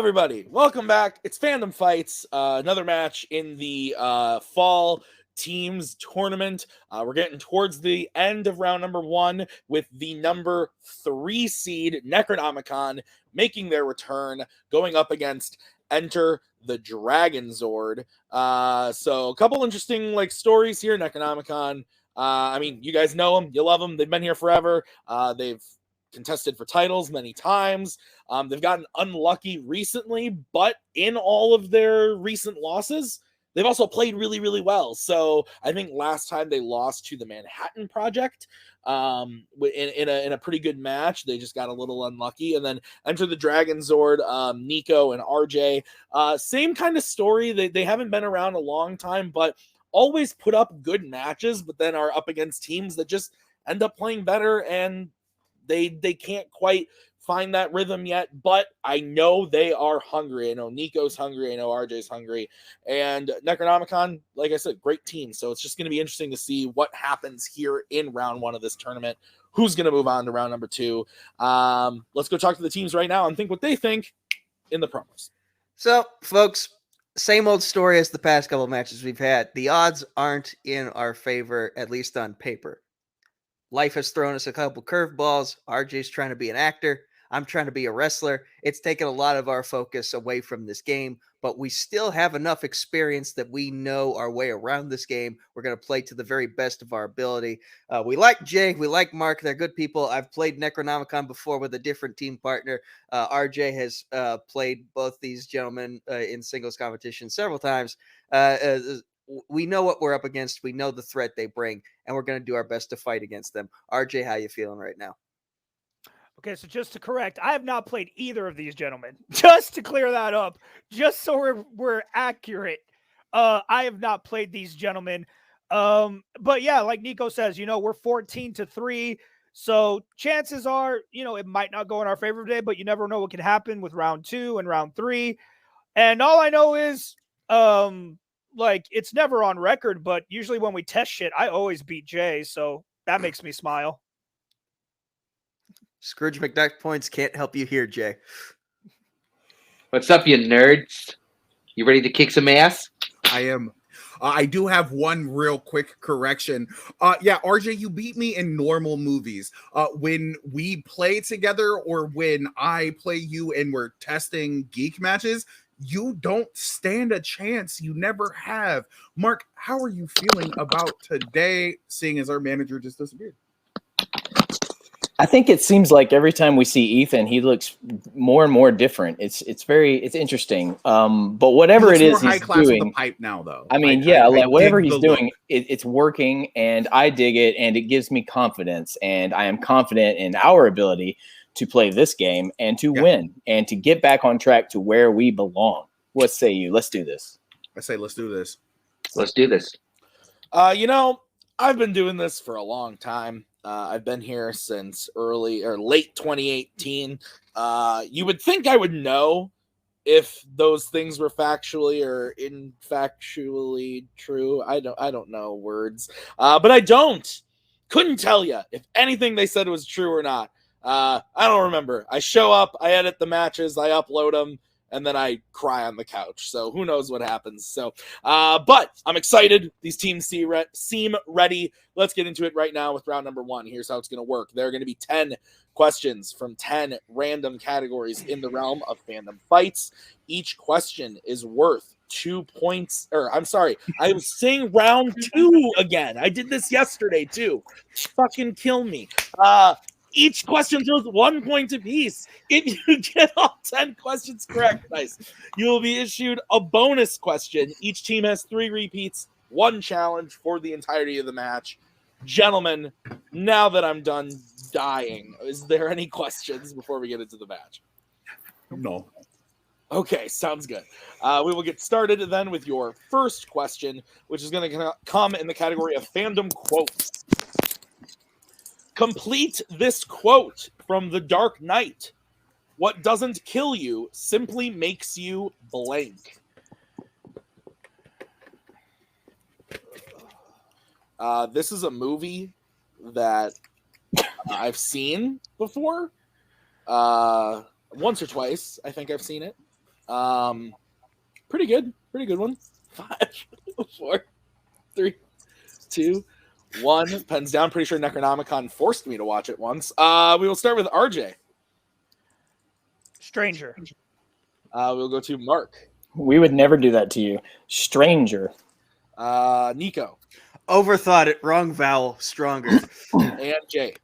everybody. Welcome back. It's Fandom Fights, another match in the fall teams tournament. We're getting towards the end of round number 1 with the number 3 seed Necronomicon making their return, going up against Enter the Dragonzord. So a couple interesting stories here. Necronomicon, I mean, you guys know them, you love them, they've been here forever. They've contested for titles many times. They've gotten unlucky recently, but in all of their recent losses, they've also played really, really well. So I think last time they lost to the Manhattan Project in a pretty good match. They just got a little unlucky. And then Enter the Dragonzord, Nico and RJ. Same kind of story. They haven't been around a long time, but always put up good matches, but then are up against teams that just end up playing better, and they can't quite find that rhythm yet, but I know they are hungry. I know Nico's hungry. I know RJ's hungry. And Necronomicon, like I said, great team. So it's just going to be interesting to see what happens here in round 1 of this tournament. Who's going to move on to round number 2? Let's go talk to the teams right now and think what they think in the promos. So, folks, same old story as the past couple matches we've had. The odds aren't in our favor, at least on paper. Life has thrown us a couple curveballs. RJ's trying to be an actor. I'm trying to be a wrestler. It's taken a lot of our focus away from this game, but we still have enough experience that we know our way around this game. We're going to play to the very best of our ability. We like Jay. We like Mark. They're good people. I've played Necronomicon before with a different team partner. RJ has played both these gentlemen in singles competition several times. We know what we're up against. We know the threat they bring, and we're going to do our best to fight against them. RJ, how you feeling right now? Okay, so just to correct, I have not played either of these gentlemen. Just to clear that up, just so we're accurate, I have not played these gentlemen. But yeah, like Nico says, we're 14-3, so chances are, it might not go in our favor today, but you never know what can happen with round 2 and round 3. And all I know is, it's never on record, but usually when we test shit, I always beat Jay, so that makes me smile. Scrooge McDuck points can't help you here, Jay. What's up, you nerds? You ready to kick some ass? I am. I do have one real quick correction. Yeah, RJ, you beat me in normal movies. When we play together or when I play you and we're testing geek matches, you don't stand a chance. You never have. Mark, how are you feeling about today, seeing as our manager just disappeared? I think it seems like every time we see Ethan, he looks more and more different. It's interesting. But whatever it is he's doing, with the pipe now, though. I mean, whatever he's doing, it's working, and I dig it, and it gives me confidence, and I am confident in our ability to play this game and to win and to get back on track to where we belong. What say you? Let's do this. I say let's do this. Let's do this. I've been doing this for a long time. I've been here since late 2018. You would think I would know if those things were factually or infactually true. I don't know words, but I don't. Couldn't tell you if anything they said was true or not. I don't remember. I show up, I edit the matches, I upload them, and then I cry on the couch. So who knows what happens. So, but I'm excited. These teams seem ready. Let's get into it right now with round number 1. Here's how it's going to work. There are going to be 10 questions from 10 random categories in the realm of fandom fights. Each question is worth 2 points. I'm sorry. I was saying round 2 again. I did this yesterday too. Fucking kill me. Each question throws 1 point apiece. If you get all 10 questions correct, nice, you will be issued a bonus question. Each team has 3 repeats, 1 challenge for the entirety of the match. Gentlemen, now that I'm done dying, is there any questions before we get into the match? No. Okay, sounds good. We will get started then with your first question, which is going to come in the category of fandom quotes. Complete this quote from The Dark Knight. What doesn't kill you simply makes you blank. This is a movie that I've seen before. Once or twice, I think I've seen it. Pretty good one. 5, 4, 3, 2, 1. Pens down. Pretty sure Necronomicon forced me to watch it once. We will start with RJ. Stranger. We'll go to Mark. We would never do that to you. Stranger. Nico. Overthought it. Wrong vowel. Stronger. And Jay.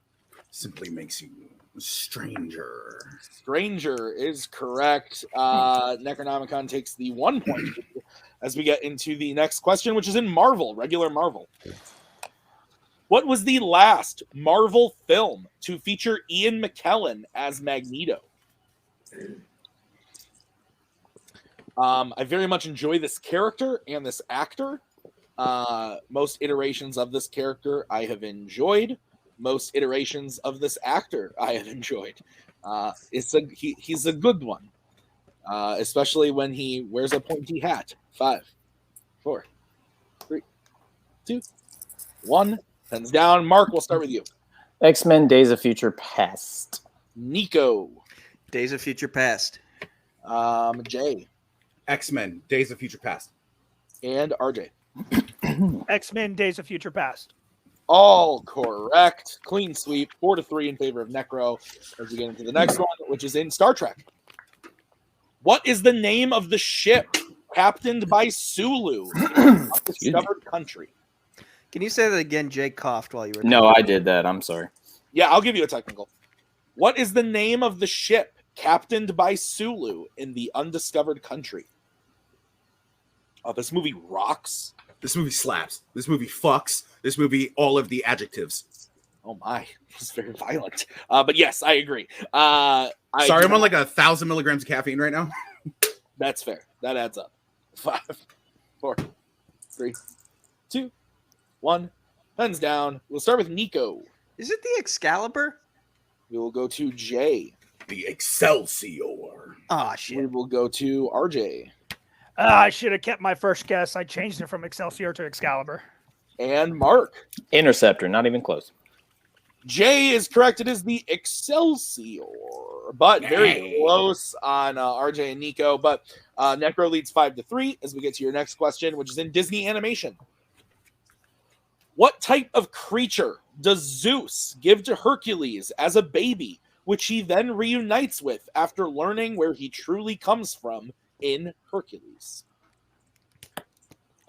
Simply makes you a stranger. Stranger is correct. Necronomicon takes the 1 point as we get into the next question, which is in Marvel, regular Marvel. What was the last Marvel film to feature Ian McKellen as Magneto? I very much enjoy this character and this actor. Most iterations of this character I have enjoyed. Most iterations of this actor I have enjoyed. He's a good one, especially when he wears a pointy hat. 5, 4, 3, 2, 1. Pens down. Mark, we'll start with you. X-Men Days of Future Past. Nico. Days of Future Past. Jay. X-Men, Days of Future Past. And RJ. X-Men Days of Future Past. All correct. Clean sweep. 4-3 in favor of Necro as we get into the next one, which is in Star Trek. What is the name of the ship captained by Sulu in an undiscovered country? Can you say that again? Jay coughed while you were No, I did that. I'm sorry. Yeah, I'll give you a technical. What is the name of the ship captained by Sulu in the undiscovered country? Oh, this movie rocks. This movie slaps. This movie fucks. This movie, all of the adjectives. Oh my, it's very violent. But yes, I agree. Sorry, I'm on like 1,000 milligrams of caffeine right now. That's fair. That adds up. 5, 4, 3, 2, 1. Pens down. We'll start with Nico. Is it the Excalibur? We will go to Jay. The Excelsior. Oh, We shit. will go to RJ. I should have kept my first guess. I changed it from Excelsior to Excalibur. And Mark. Interceptor. Not even close. Jay is correct. It is the Excelsior, but very close on RJ and Nico. But Necro leads 5-3 as we get to your next question, which is in Disney animation. What type of creature does Zeus give to Hercules as a baby, which he then reunites with after learning where he truly comes from in Hercules?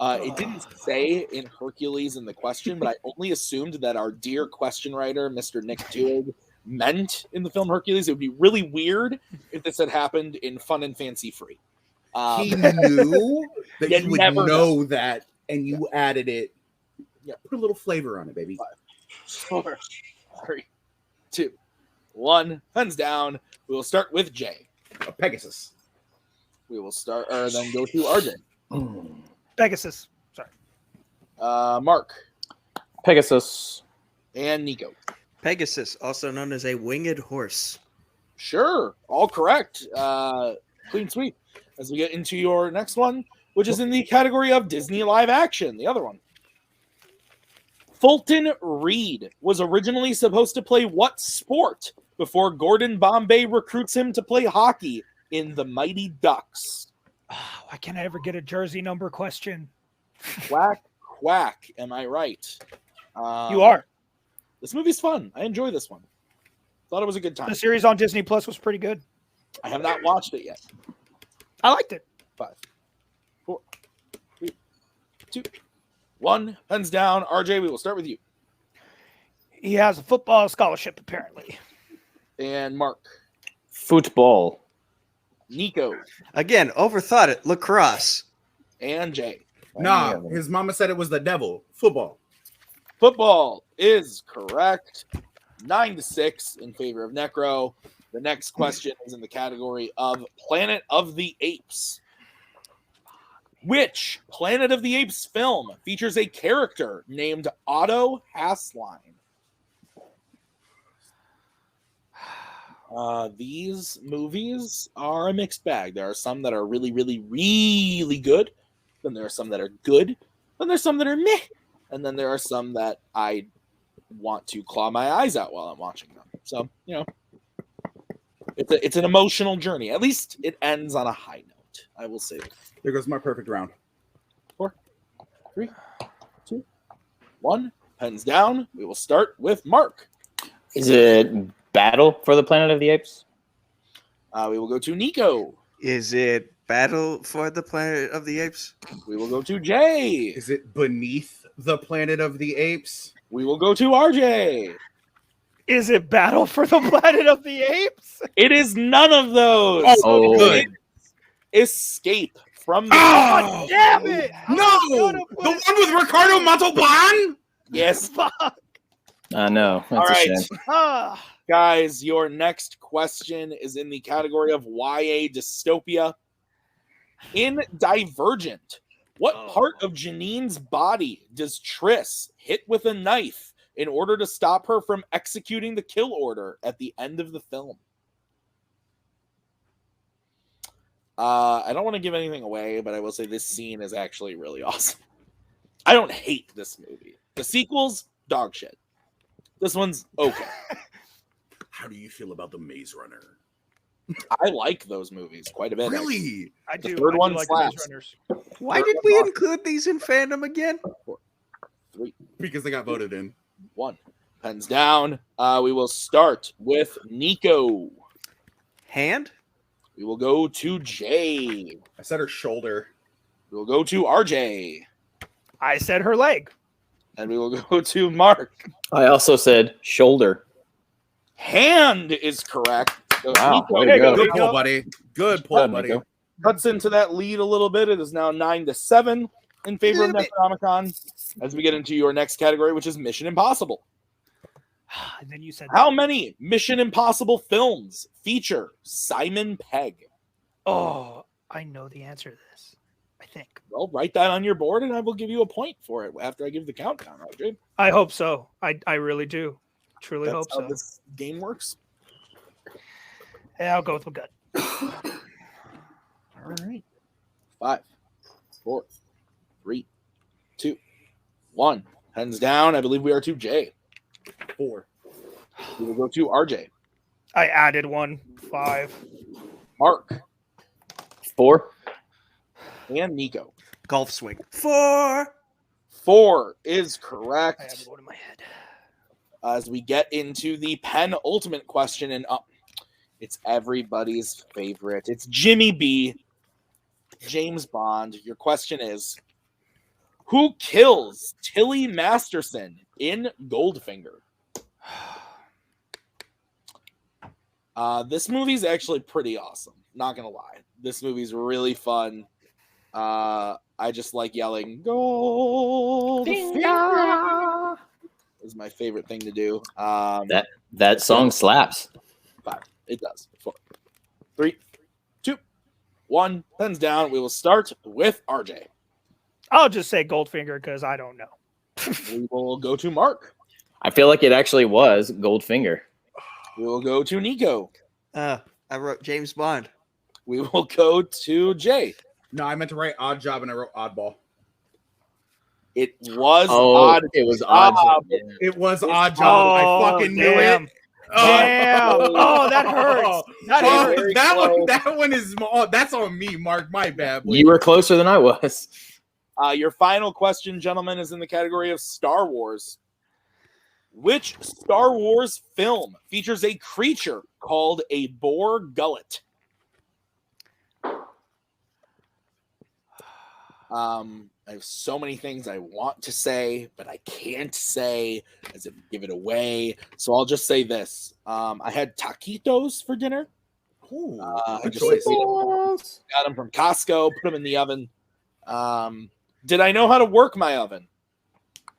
It didn't say in Hercules in the question, but I only assumed that our dear question writer, Mr. Nick Twohig, meant in the film Hercules. It would be really weird if this had happened in Fun and Fancy Free. He knew that You you would never know that, and you added it. Yeah, put a little flavor on it, baby. 4, 3, 2, 1. Pens down. We will start with Jay. A Pegasus. We will start, or then go to RJ. Pegasus. Sorry. Mark Pegasus. and Nico. Pegasus, also known as a winged horse. Sure, all correct. Clean sweep. As we get into your next one, which is in the category of Disney live action, the other one. Fulton Reed was originally supposed to play what sport before Gordon Bombay recruits him to play hockey in The Mighty Ducks? Oh, why can't I ever get a jersey number question? Quack, quack. Am I right? You are. This movie's fun. I enjoy this one. Thought it was a good time. The series on Disney Plus was pretty good. I have not watched it yet. I liked it. 5, 4, 3, 2, 1. Pens down. RJ, we will start with you. He has a football scholarship, apparently. And Mark. Football. Nico. Again, overthought it. Lacrosse. And Jay. Nah, his mama said it was the devil. Football. Football is correct. 9-6 in favor of Necro. The next question is in the category of Planet of the Apes. Which Planet of the Apes film features a character named Otto Hassline? These movies are a mixed bag. There are some that are really, really, really good. Then there are some that are good. Then there's some that are meh. And then there are some that I want to claw my eyes out while I'm watching them. So, you know, it's an emotional journey. At least it ends on a high note. it. I will say it. There goes my perfect round. 4, 3, 2, 1. Pens down. We will start with Mark. Is it Battle for the Planet of the Apes? We will go to Nico. Is it Battle for the Planet of the Apes? We will go to Jay. Is it Beneath the Planet of the Apes? We will go to RJ. Is it Battle for the Planet of the Apes? It is none of those. Oh, good. Escape from the. Oh, Damn it! No! gonna The put one it- with Ricardo Montalban? Yes, Fuck. I know. That's All a right. shame. Ah. guys. Your next question is in the category of YA dystopia. In Divergent, what part of Janine's body does Triss hit with a knife in order to stop her from executing the kill order at the end of the film? I don't want to give anything away, but I will say this scene is actually really awesome. I don't hate this movie. The sequels, dog shit. This one's okay. How do you feel about The Maze Runner? I like those movies quite a bit. actually. Really? I The do. third I do one like slaps. Maze Runners. Why did we include these in fandom again? 3, Because they got voted in. 1. Pens down. We will start with Nico. Hand? We will go to Jay. I said her shoulder. We will go to RJ. I said her leg. And we will go to Mark. I also said shoulder. Hand is correct. So Wow, Nico way to go. Good pull, buddy. Good pull, Done, buddy. Nico. cuts into that lead a little bit. It is now 9-7 in favor of Necronomicon as we get into your next category, which is Mission Impossible. And then you said, How many Mission Impossible films feature Simon Pegg? "Oh, I know the answer to this. I think. Well, write that on your board, and I will give you a point for it after I give the countdown. RJ. I hope so. I really do. Truly That's hope how so. this game works. Yeah, I'll go with my gut. All right. 5, 4, 3, 2, 1. Hands down. I believe we are to J. 4. We will go to RJ. I added 1. 5. Mark 4. and Nico. Golf swing. 4. 4 is I correct. have one in my head. As we get into the penultimate question, and it's everybody's favorite. It's Jimmy B. James Bond. Your question is, who kills Tilly Masterson in Goldfinger? This movie's actually pretty awesome. Not gonna lie, this movie's really fun. I just like yelling Goldfinger is my favorite thing to do. That song slaps. 5. It does. 4, 3, 2, 1. Pens down. We will start with RJ. I'll just say Goldfinger because I don't know. We will go to Mark. I feel like it actually was Goldfinger. We will go to Nico. I wrote James Bond. We will go to Jay. No, I meant to write Odd Job and I wrote Oddball. It was Odd. It was odd. It was Odd Job. Oh, I fucking knew damn. it. Damn! Oh, that hurts. That Oh, hurts. Very that close. one. That one is. That's on me, Mark. My bad. boy. You were closer than I was. Your final question, gentlemen, is in the category of Star Wars. Which Star Wars film features a creature called a boar gullet? I have so many things I want to say, but I can't say as it would give it away. So I'll just say this. I had taquitos for dinner. Ooh, I good just choice. got them from Costco, put them in the oven. Did I know how to work my oven?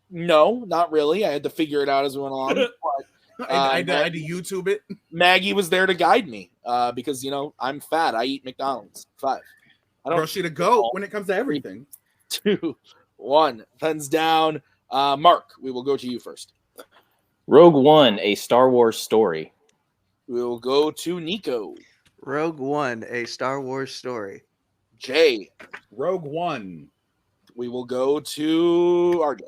No, not really. I had to figure it out as we went along. But, I had to YouTube it. Maggie was there to guide me because, I'm fat. I eat McDonald's. 5. I Girl, don't she the goat when it comes to everything. 2, 1. Pens down. Mark, we will go to you first. Rogue One, a Star Wars story. We will go to Nico. Rogue One, a Star Wars story. Jay. Rogue One. We will go to RJ.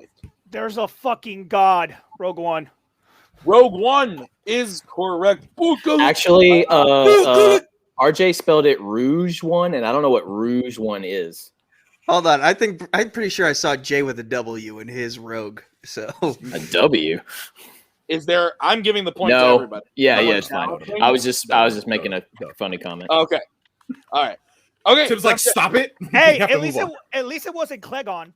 There's a fucking god. Rogue One. Rogue One is correct. Actually, RJ spelled it Rouge One, and I don't know what Rouge One is. Hold on. I'm pretty sure I saw J with a W in his rogue. So A W. Is there? I'm giving the point to No. everybody. Yeah, Someone it's fine. counting? I was just making a funny comment. Okay. All right. Okay. Tim's like, that's it. stop it. Hey, We have to move on. at least it wasn't Clegon.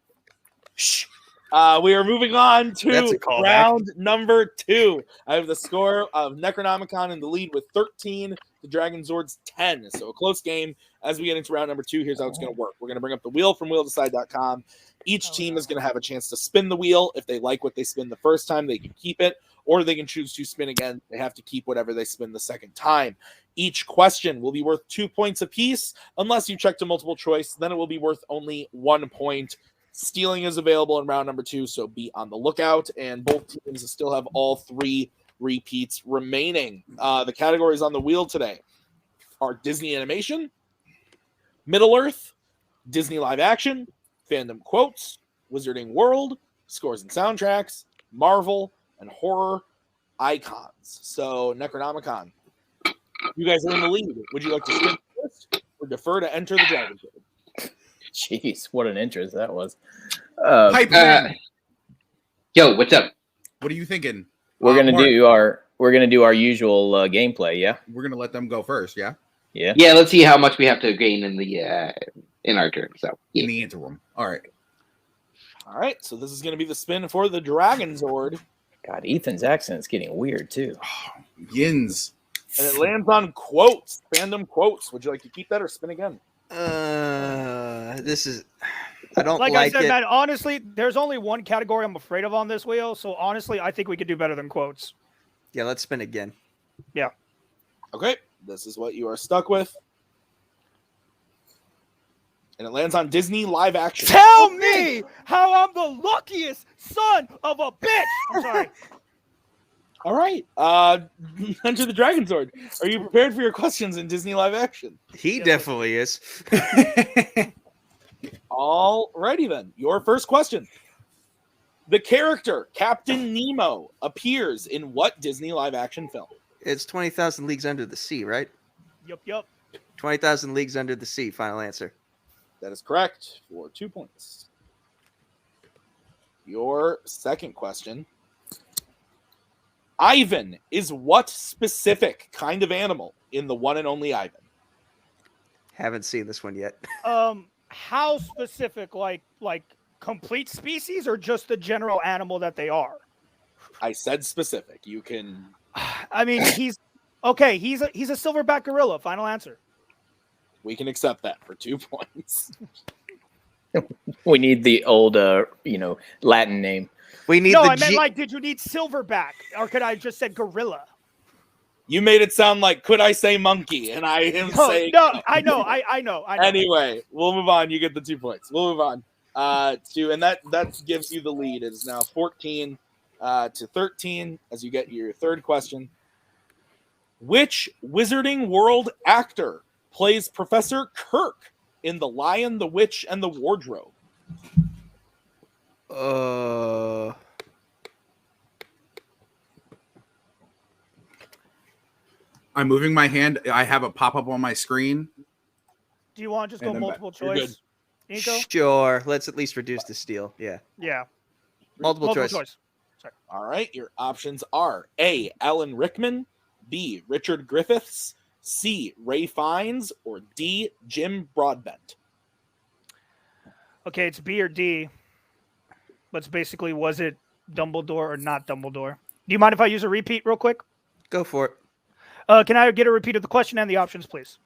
Shh. We are moving on That's to a callback. round number 2. I have the score of Necronomicon in the lead with 13, the Dragonzord's 10. So a close game. As we get into round number 2, here's how it's going to work. We're going to bring up the wheel from wheeldecide.com. Each team is going to have a chance to spin the wheel. If they like what they spin the first time, they can keep it, or they can choose to spin again. They have to keep whatever they spin the second time. Each question will be worth 2 points apiece. Unless you check to multiple choice, then it will be worth only 1 point. Stealing is available in round number 2, so be on the lookout. And both teams still have all 3 repeats remaining. The categories on the wheel today are Disney Animation, Middle-earth, Disney Live Action, Fandom Quotes, Wizarding World, Scores and Soundtracks, Marvel, and Horror Icons. So, Necronomicon, you guys are in the lead. Would you like to spin first or defer to enter the Dragonzord? Jeez, what an interest that was. Pipe man, Yo, what's up? what are you thinking? We're gonna Mark, do our usual gameplay. Yeah. We're gonna let them go first, yeah? Yeah. Yeah, let's see how much we have to gain in the in our turn. So In yeah. the interim. All right. All right, so this is going to be the spin for the Dragonzord, God, Ethan's accent's getting weird too. Yins. and it lands on quotes, Fandom Quotes. Would you like to keep that or spin again? this is. I don't Like like I said, it. man, honestly, there's only one category I'm afraid of on this wheel. So honestly, I think we could do better than quotes. Yeah, let's spin again. Okay, this is what you are stuck with. And it lands on Disney Live Action. Tell me how I'm the luckiest son of a bitch. I'm sorry. All right, enter the Dragonzord. Are you prepared for your questions in Disney Live Action? He definitely is. All righty then. Your first question. The character Captain Nemo appears in what Disney live action film? It's 20,000 Leagues Under the Sea, right? Yup. 20,000 Leagues Under the Sea. Final answer. That is correct for 2 points. Your second question. Ivan is what specific kind of animal in the one and only Ivan? Haven't seen this one yet. How specific? Like complete species or just the general animal that they are? I said specific. You can. I mean, he's okay. He's a silverback gorilla. Final answer. We can accept that for 2 points. We need the old, Latin name. We need No, the I meant like, did you need silverback, or could I just said gorilla? You made it sound like, could I say monkey? And I am saying No, I know. Anyway, we'll move on. You get the 2 points. We'll move on and that gives you the lead. It is now 14 to 13 as you get your third question. Which Wizarding World actor plays Professor Kirk in The Lion, the Witch, and the Wardrobe? I'm moving my hand. I have a pop-up on my screen. Do you want to just go And then multiple You're good. choice? Nico? Sure. Let's at least reduce the steal. Yeah. Yeah. Multiple choice. All right, your options are A, Alan Rickman, B, Richard Griffiths, C, Ray Fiennes, or D, Jim Broadbent. Okay, it's B or D. But it's basically, was it Dumbledore or not Dumbledore? Do you mind if I use a repeat real quick? Go for it. Can I get a repeat of the question and the options, please?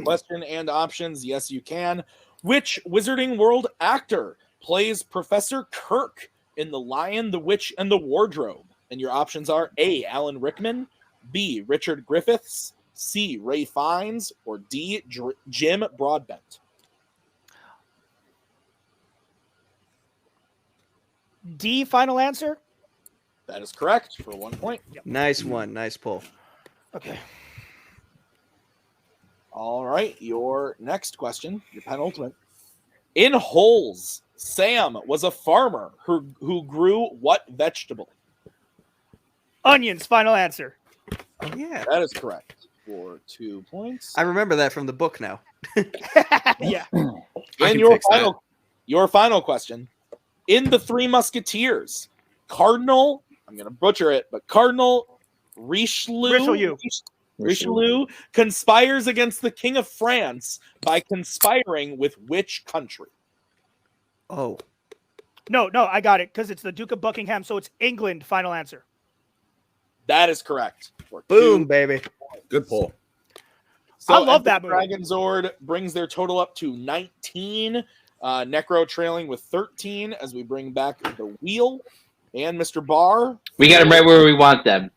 Question and options, yes, you can. Which Wizarding World actor plays Professor Kirk in The Lion, the Witch, and the Wardrobe? And your options are A, Alan Rickman, B, Richard Griffiths, C, Ray Fiennes, or D, Jim Broadbent. D, final answer? That is correct for 1 point. Nice one. Nice pull. Okay. All right, your next question, your penultimate. In Holes, Sam was a farmer who grew what vegetable? Onions, final answer. Oh, yeah. That is correct for 2 points. I remember that from the book now. Yeah. I And can your fix that. final question. In the Three Musketeers, Cardinal, I'm going to butcher it, but Cardinal Richelieu conspires against the King of France by conspiring with which country? Oh, No, I got it because it's the Duke of Buckingham, so it's England. Final answer. That is correct. For boom, 2 baby. Good pull. So I love that movie. Dragonzord brings their total up to 19. Necro trailing with 13 as we bring back the wheel. And Mr. Barr. We got them right where we want them.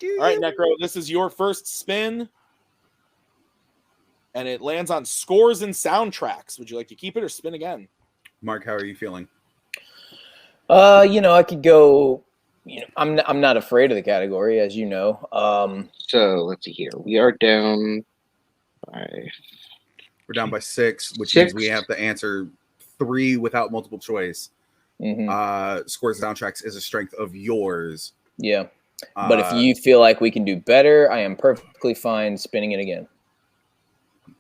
All right, Necro, this is your first spin. And it lands on scores and soundtracks. Would you like to keep it or spin again? Mark, how are you feeling? I could go. I'm not afraid of the category, as you know. So let's see here. We are down by. We're down by 6, which 6. means we have to answer 3 without multiple choice. Mhm. Scores soundtracks is a strength of yours. Yeah, but if you feel like we can do better, I am perfectly fine spinning it again.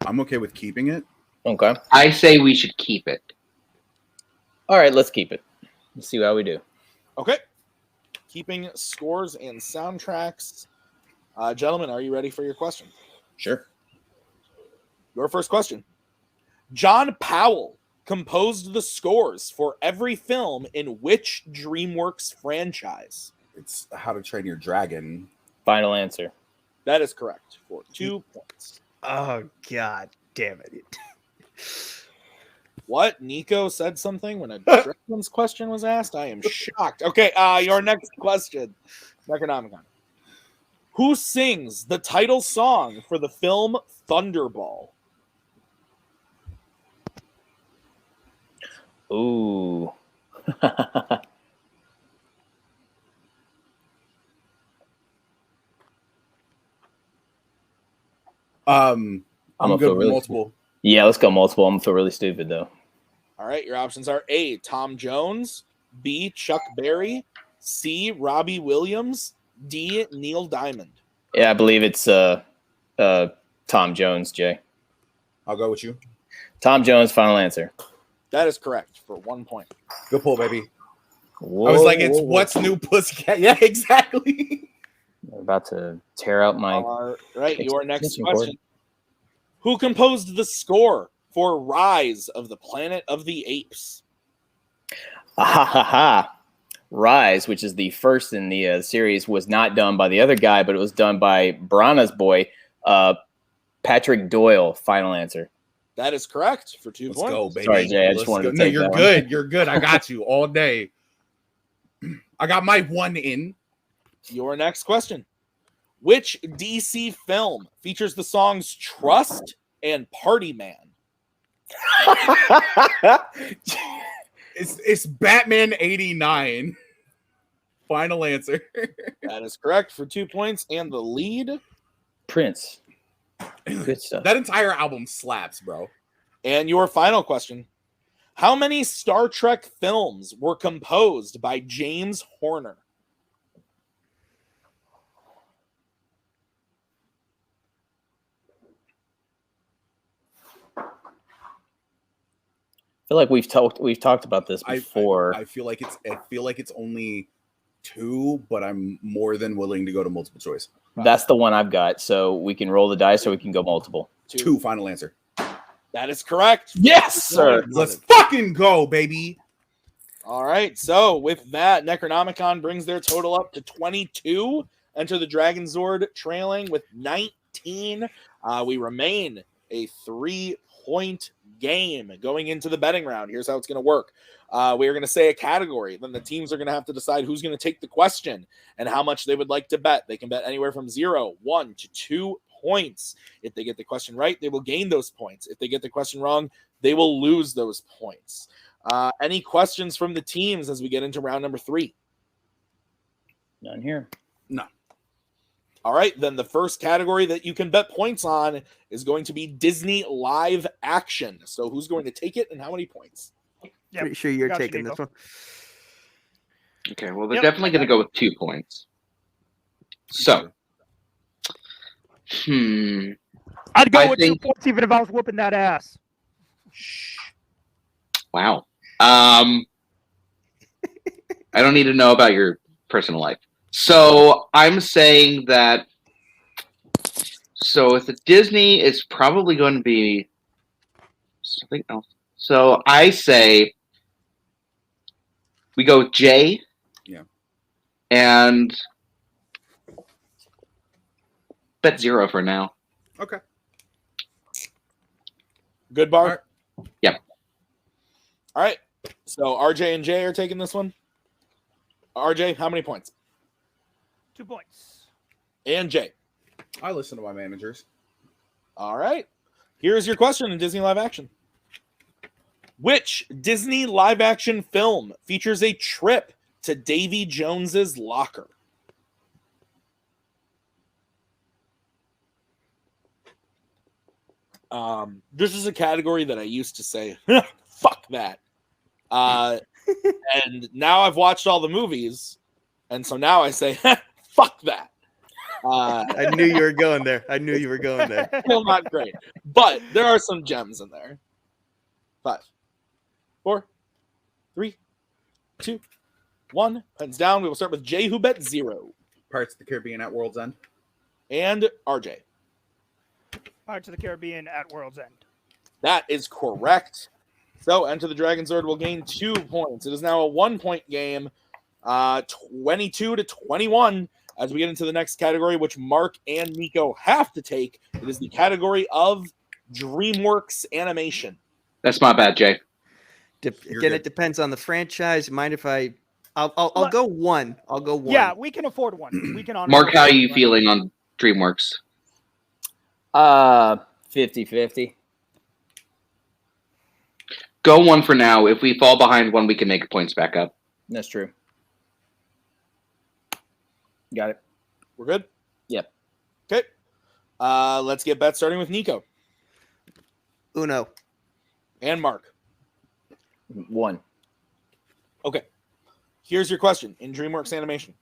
I'm okay with keeping it. Okay. I say we should keep it. All right, let's keep it. Let's see how we do. Okay. Keeping scores and soundtracks. Gentlemen, are you ready for your question? Sure. Your first question. John Powell composed the scores for every film in which DreamWorks franchise? It's How to Train Your Dragon. Final answer. That is correct for 2 points. Oh, God damn it. What? Nico said something when a Dragon's question was asked? I am shocked. Okay, your next question. Necronomicon. Who sings the title song for the film Thunderball? Ooh. I'm gonna good feel with really multiple. Yeah, let's go multiple. I'm gonna feel really stupid though. All right, your options are A, Tom Jones, B, Chuck Berry, C, Robbie Williams, D, Neil Diamond. Yeah, I believe it's Tom Jones, Jay. I'll go with you. Tom Jones, final answer. That is correct for 1 point. Good pull, baby. Whoa, I was like, it's whoa, whoa. What's New Pussycat? Yeah, exactly. I'm about to tear out my. All right, your next extension cord. question. Who composed the score for Rise of the Planet of the Apes? Ha ha ha. Rise, which is the first in the series, was not done by the other guy, but it was done by Brana's boy, Patrick Doyle. Final answer. That is correct for 2 Let's points. go, baby. Sorry, Jay, I just Let's wanted go. to No, take you're that one. good. You're good. I got you all day. I got my one in. Your next question. Which DC film features the songs Trust and Party Man? It's Batman 89. Final answer. That is correct for 2 points. And the lead. Prince. Good stuff. That entire album slaps, bro. And your final question. How many Star Trek films were composed by James Horner? I feel like we've talked about this before. I feel like it's only 2, but I'm more than willing to go to multiple choice. That's the one I've got. So we can roll the dice or we can go multiple. 2, final answer. That is correct. Yes, sir. Let's fucking go, baby. All right. So with that, Necronomicon brings their total up to 22. Enter the Dragonzord trailing with 19. We remain a 3-point game going into the betting round. Here's how it's going to work. We are going to say a category. Then the teams are going to have to decide who's going to take the question and how much they would like to bet. They can bet anywhere from 0, 1 to 2 points. If they get the question right, they will gain those points. If they get the question wrong, they will lose those points. Any questions from the teams as we get into round number 3? None here. No. All right, then the first category that you can bet points on is going to be Disney live action. So who's going to take it and how many points? Yep. Pretty sure you're Got you, taking Nico. this one. Okay, well, they're Yep. definitely going to go with 2 points. So, I'd go I with think- 2 points even if I was whooping that ass. Wow. I don't need to know about your personal life. So I'm saying that. So if it's Disney, it's probably going to be something else. So I say we go with J. Yeah. And bet 0 for now. Okay. Good bar. All right. Yep. All right. So RJ and Jay are taking this one. RJ, how many points? 2 points. And Jay. I listen to my managers. All right. Here's your question in Disney live action. Which Disney live action film features a trip to Davy Jones's locker? This is a category that I used to say, fuck that. And now I've watched all the movies, and so now I say, fuck that. I knew you were going there. I knew you were going there. Still not great, but there are some gems in there. 5, 4, 3, 2, 1. Pens down. We will start with Jay, who bet 0, Parts of the Caribbean at World's End. and RJ. Pirates of the Caribbean at World's End. That is correct. So Enter the Dragonzord will gain 2 points. It is now a 1-point game, 22-21. As we get into the next category, which Mark and Nico have to take, it is the category of DreamWorks Animation. That's my bad, Jay. Again, good. it depends on the franchise. Mind if I'll go 1. I'll go 1. Yeah, we can afford one. We can honor. Mark, how are you feeling on DreamWorks? 50-50. Go 1 for now. If we fall behind 1, we can make points back up. That's true. Got it. We're good? Yep. Okay. Let's get bets starting with Nico Uno. and Mark. 1. Okay. Here's your question in DreamWorks Animation.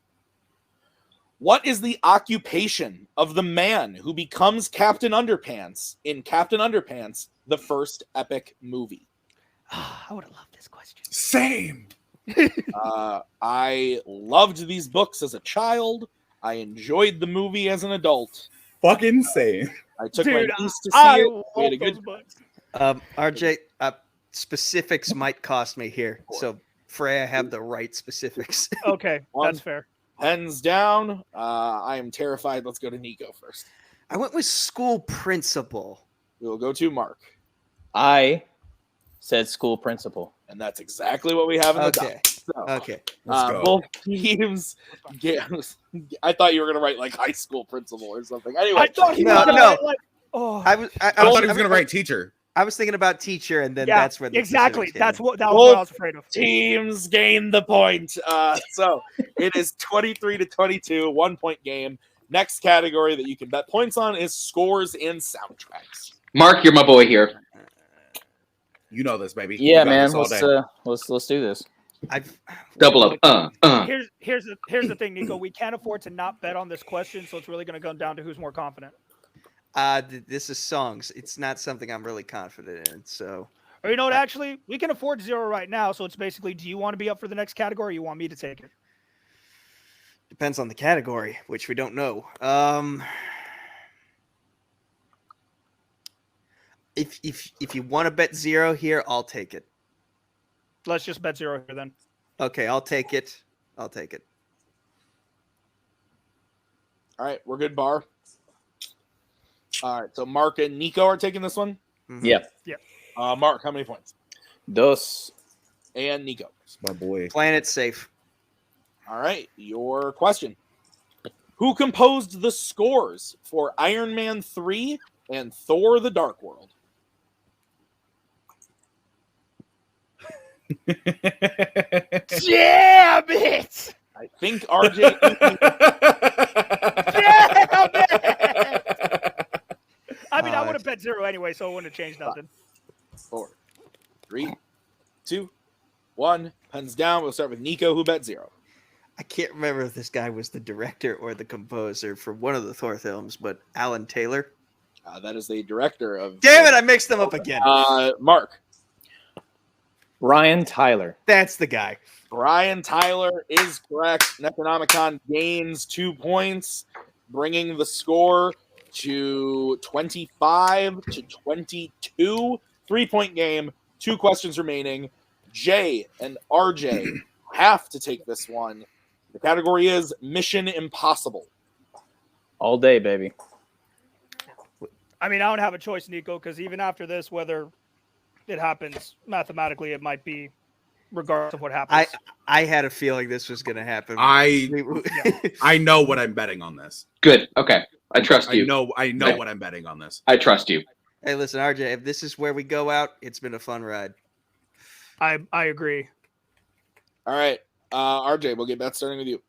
What is the occupation of the man who becomes Captain Underpants in Captain Underpants, the first epic movie? I would have loved this question. Same. I loved these books as a child. I enjoyed the movie as an adult. Fucking same. I took Dude, my niece to see I it. We had a love good those books. RJ, specifics might cost me here. So Freya have the right specifics. Okay, One. that's fair. Pens down. I am terrified. Let's go to Nico first. I went with school principal. We will go to Mark. I said school principal. And that's exactly what we have in the Okay. doc. So, Okay. Let's go. both teams get. I thought you were going to write like high school principal or something. Anyway, I thought he No, was gonna no. write, like, oh, I I thought he was going to write teacher. I was thinking about teacher, and then yeah, that's where the exactly. specifics came That in. was what I was afraid of. teams gain the point. So it is 23-22, 1-point game. Next category that you can bet points on is scores and soundtracks. Mark, you're my boy here. You know this, baby. Yeah, We got man. this all day. Let's do this. Double up. Here's the thing, Nico. We can't afford to not bet on this question, so it's really going to come down to who's more confident. This is songs. It's not something I'm really confident in. So Or you know what? Actually, we can afford 0 right now, so it's basically, do you want to be up for the next category, or you want me to take it? depends on the category, which we don't know. If you want to bet 0 here, I'll take it. Let's just bet 0 here then. Okay, I'll take it. I'll take it. All right, we're good, Bar. All right, so Mark and Nico are taking this one. Mhm. Yeah. Mark, how many points? Dos. And Nico. My boy. Playing it safe. All right, your question. Who composed the scores for Iron Man 3 and Thor the Dark World? Damn it! I think RJ. Damn it! I mean, I would have bet 0 anyway, so it wouldn't have changed nothing. 4, 3, 2, 1. Pens down. We'll start with Nico, who bet 0. I can't remember if this guy was the director or the composer for one of the Thor films, but Alan Taylor. That is the director of. Damn it! I mixed them up again. Mark. Ryan Tyler. That's the guy. Brian Tyler is correct. Necronomicon gains 2 points, bringing the score to 25-22. 3-point game. 2 questions remaining. Jay and RJ have to take this one. The category is Mission Impossible. All day, baby. I mean, I don't have a choice, Nico, because even after this, whether it happens mathematically, it might be regardless of what happens. I had a feeling this was going to happen. I know what I'm betting on this. Good. Okay. I trust you. I know what I'm betting on this. I trust you. Hey, listen, RJ, if this is where we go out, it's been a fun ride. I agree. All right. RJ, we'll get that starting with you.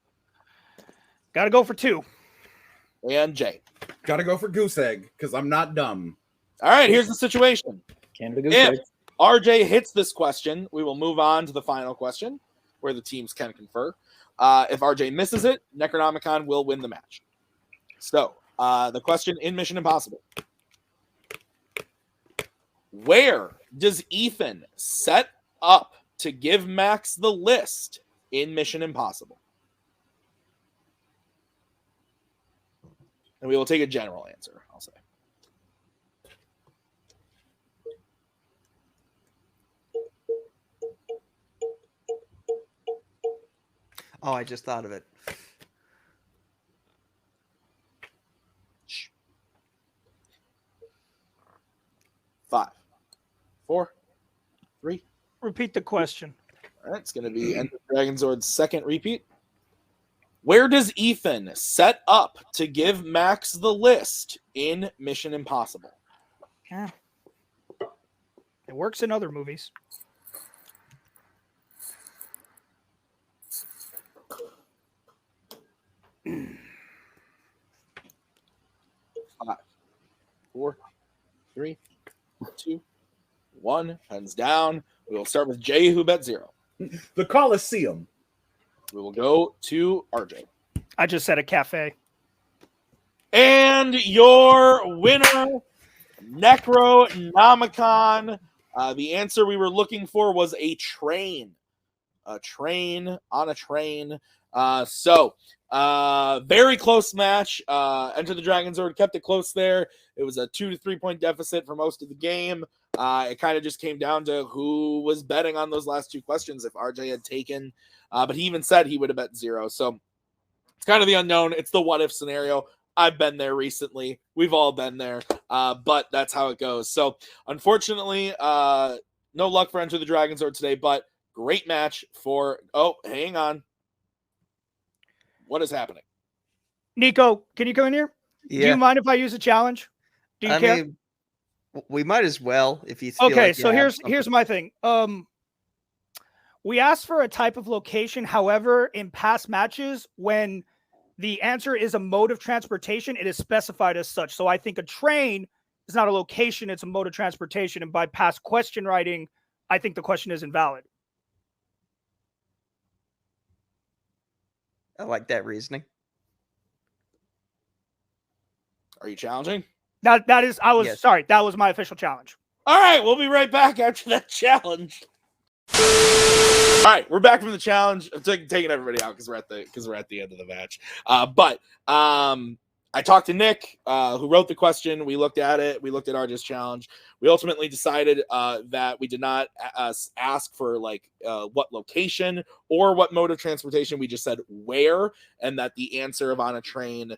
Got to go for 2. And Jay. Got to go for goose egg because I'm not dumb. All right, here's the situation. Canada Goose If Egg. RJ hits this question, we will move on to the final question where the teams can confer. If RJ misses it, Necronomicon will win the match. So, the question in Mission Impossible. Where does Ethan set up to give Max the list in Mission Impossible? And we will take a general answer, I'll say. Oh, I just thought of it. Five, 4, 3. Repeat the question. All right, it's going to be Enter Dragonzord's second repeat. Where does Ethan set up to give Max the list in Mission Impossible? Yeah. It works in other movies. Five, 4, 3, 2, 1. Pens down. We will start with Jay, who bet 0. The Coliseum. We will go to RJ. I just said a cafe. And your winner, Necronomicon. The answer we were looking for was a train. A train on a train. Very close match. Enter the Dragonzord kept it close there. It was a 2 to 3 point deficit for most of the game. It kind of just came down to who was betting on those last 2 questions. If RJ had taken, but he even said he would have bet 0. So it's kind of the unknown. It's the what if scenario. I've been there recently. We've all been there, but that's how it goes. So unfortunately, no luck for Enter the Dragonzord today, but great match for. Oh, hang on. What is happening? Nico, can you come in here? Yeah. Do you mind if I use a challenge? Do you care? mean, we might as well if you feel Okay, like you so have here's my thing. We asked for a type of location. However, in past matches, when the answer is a mode of transportation, it is specified as such. So I think a train is not a location, it's a mode of transportation. And by past question writing, I think the question is invalid. I like that reasoning. Are you challenging? That is, Yes. sorry, that was my official challenge. All right, we'll be right back after that challenge. All right, we're back from the challenge. I'm taking everybody out because we're at the end of the match. But I talked to Nick, who wrote the question. We looked at it. We looked at RJ's challenge. We ultimately decided that we did not ask for what location or what mode of transportation. We just said where, and that the answer of on a train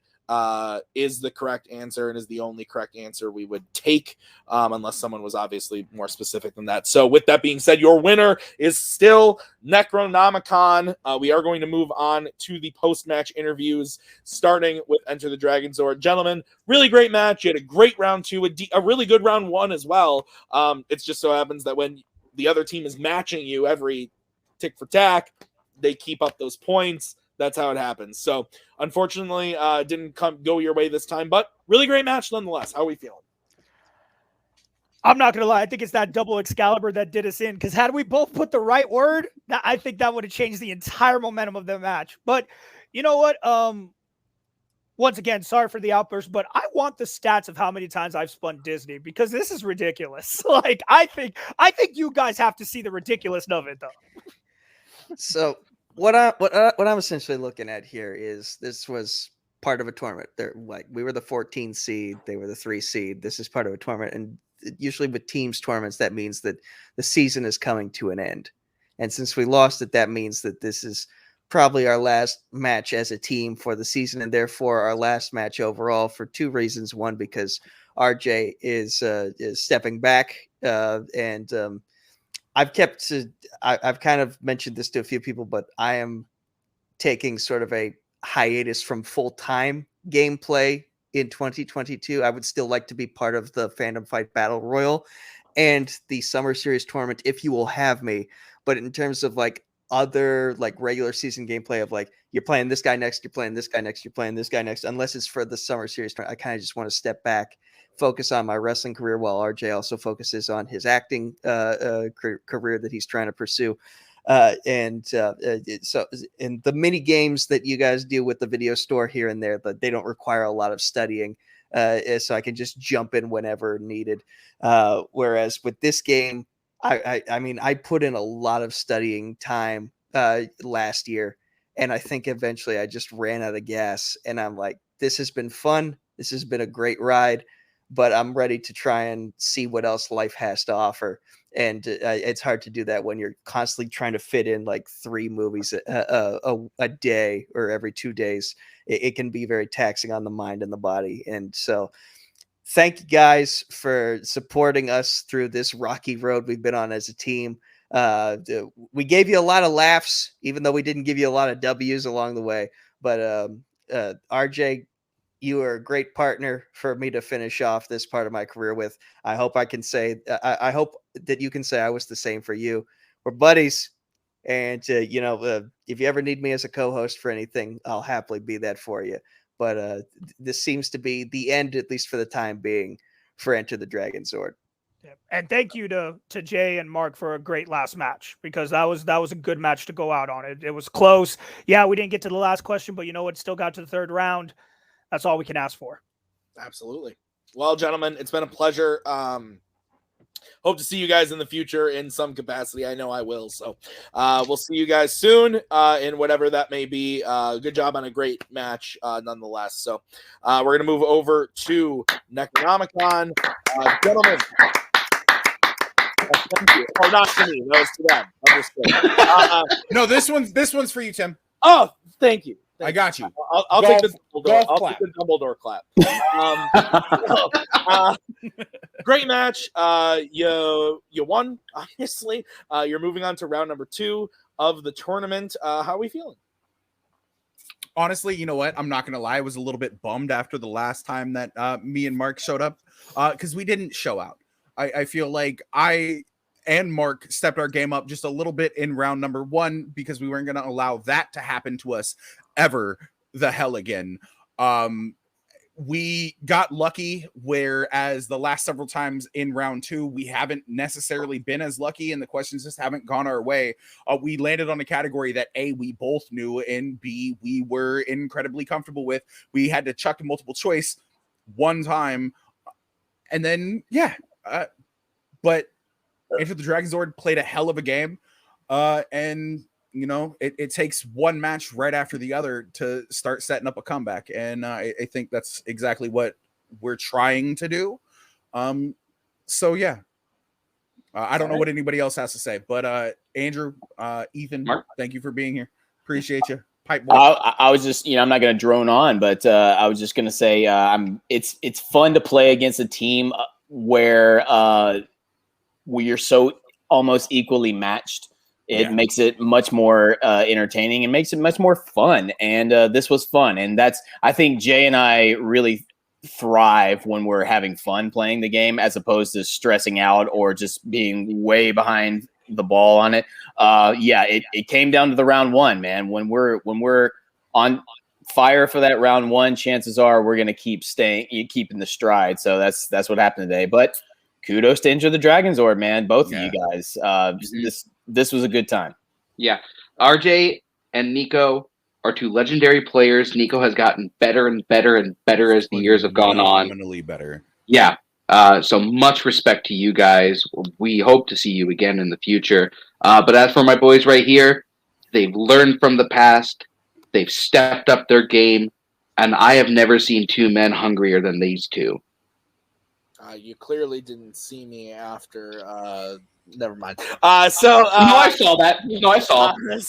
is the correct answer and is the only correct answer we would take, unless someone was obviously more specific than that. So with that being said, your winner is still Necronomicon. We are going to move on to the post-match interviews, starting with Enter the Dragonzord. Gentlemen, really great match. You had a great round 2, a really good round 1 as well. It's just so happens that when the other team is matching you every tick for tack, they keep up those points. That's how it happens. So, unfortunately, didn't go your way this time, but really great match nonetheless. How are we feeling? I'm not gonna lie. I think it's that double Excalibur that did us in. Because had we both put the right word, I think that would have changed the entire momentum of the match. But you know what? Once again, sorry for the outburst, but I want the stats of how many times I've spun Disney because this is ridiculous. Like I think you guys have to see the ridiculousness of it, though. So what I'm essentially looking at here is this was part of a tournament. We were the 14 seed, they were the 3 seed. This is part of a tournament, and usually with teams tournaments, that means that the season is coming to an end. And since we lost it, that means that this is probably our last match as a team for the season, and therefore our last match overall for 2 reasons. One, because RJ is stepping back, and I've kind of mentioned this to a few people, but I am taking sort of a hiatus from full-time gameplay in 2022. I would still like to be part of the Fandom Fight Battle Royal and the Summer Series tournament if you will have me. But in terms of like other like regular season gameplay of like you're playing this guy next, you're playing this guy next, you're playing this guy next, unless it's for the Summer Series tournament, I kind of just want to step back, focus on my wrestling career while RJ also focuses on his acting career that he's trying to pursue. So in the mini games that you guys do with the video store here and there, but they don't require a lot of studying, so I can just jump in whenever needed. Whereas with this game, I mean, I put in a lot of studying time last year, and I think eventually I just ran out of gas, and I'm like, this has been fun. This has been a great ride, but I'm ready to try and see what else life has to offer. And it's hard to do that when you're constantly trying to fit in like 3 movies a day or every 2 days. It can be very taxing on the mind and the body. And so thank you guys for supporting us through this rocky road we've been on as a team. We gave you a lot of laughs, even though we didn't give you a lot of W's along the way. But RJ, you are a great partner for me to finish off this part of my career with. I hope I can say, I hope that you can say I was the same for you. We're buddies. And, if you ever need me as a co-host for anything, I'll happily be that for you. But this seems to be the end, at least for the time being, for Enter the Dragonzord. Yeah. And thank you to Jay and Mark for a great last match, because that was a good match to go out on. It was close. Yeah, we didn't get to the last question, but you know what? Still got to the 3rd round. That's all we can ask for. Absolutely. Well, gentlemen, it's been a pleasure. Hope to see you guys in the future in some capacity. I know I will. So we'll see you guys soon in whatever that may be. Good job on a great match nonetheless. So we're going to move over to Necronomicon. Gentlemen. Thank you. Oh, not to me. That was to them. I'm just kidding. No, this one's for you, Tim. Oh, thank you. I got you. I'll take the Dumbledore. I'll take the Dumbledore clap. Great match. You won, obviously. You're moving on to round number 2 of the tournament. How are we feeling? Honestly, you know what? I'm not going to lie. I was a little bit bummed after the last time that me and Mark showed up because we didn't show out. I feel like I and Mark stepped our game up just a little bit in round number 1 because we weren't going to allow that to happen to us ever the hell again. We got lucky, whereas the last several times in round 2, we haven't necessarily been as lucky and the questions just haven't gone our way. We landed on a category that A, we both knew, and B, we were incredibly comfortable with. We had to chuck a multiple choice one time, and then, but Enter the Dragonzord played a hell of a game, and it takes one match right after the other to start setting up a comeback, and I think that's exactly what we're trying to do. So yeah, I don't know what anybody else has to say, but Andrew, Ethan, Mark, thank you for being here. Appreciate you. Pipe I was just, I'm not going to drone on, but I was just going to say, it's fun to play against a team where you're so almost equally matched. It makes it much more entertaining and makes it much more fun. And this was fun. And I think Jay and I really thrive when we're having fun playing the game as opposed to stressing out or just being way behind the ball on it. It came down to the round 1, man. When we're on fire for that round 1, chances are we're going to keep keeping the stride. So that's what happened today. But kudos to Enter the Dragonzord, man. Both Yeah. of you guys. This was a good time. Yeah. RJ and Nico are two legendary players. Nico has gotten better and better and better as the years have gone on. Phenomenally better. Yeah. So much respect to you guys. We hope to see you again in the future. But as for my boys right here, they've learned from the past. They've stepped up their game. And I have never seen two men hungrier than these two. You clearly didn't see me after. Never mind. No, I saw that. No, I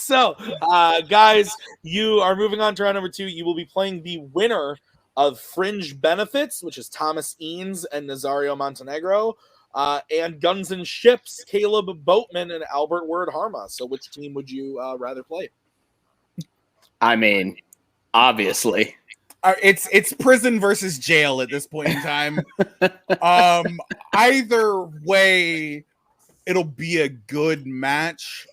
saw. Guys, you are moving on to round number 2. You will be playing the winner of Fringe Benefits, which is Thomas Eanes and Nazario Montenegro, and Guns and Ships, Kaleb Boatman and Albert Word Harma. So, which team would you rather play? I mean, obviously. It's prison versus jail at this point in time. Either way, it'll be a good match.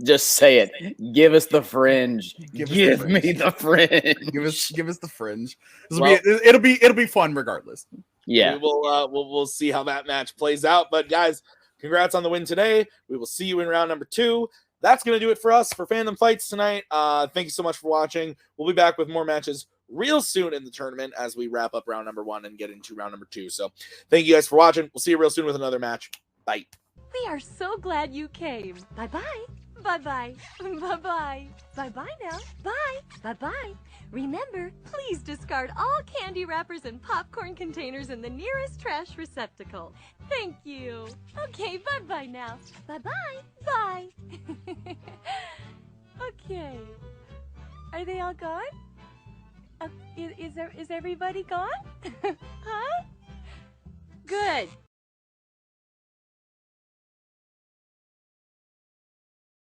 Just say it. Give us the Fringe. Give me the Fringe. Give us the Fringe. It'll be fun regardless. Yeah. We'll see how that match plays out. But guys, congrats on the win today. We will see you in round number 2. That's going to do it for us for Fandom Fights tonight. Thank you so much for watching. We'll be back with more matches real soon in the tournament as we wrap up round number 1 and get into round number 2. So thank you guys for watching. We'll see you real soon with another match. Bye. We are so glad you came. Bye-bye. Bye-bye. Bye-bye. Bye-bye now. Bye. Bye-bye. Remember, please discard all candy wrappers and popcorn containers in the nearest trash receptacle. Thank you. Okay, bye-bye now. Bye-bye. Bye. Okay. Are they all gone? Is everybody gone? Huh? Good.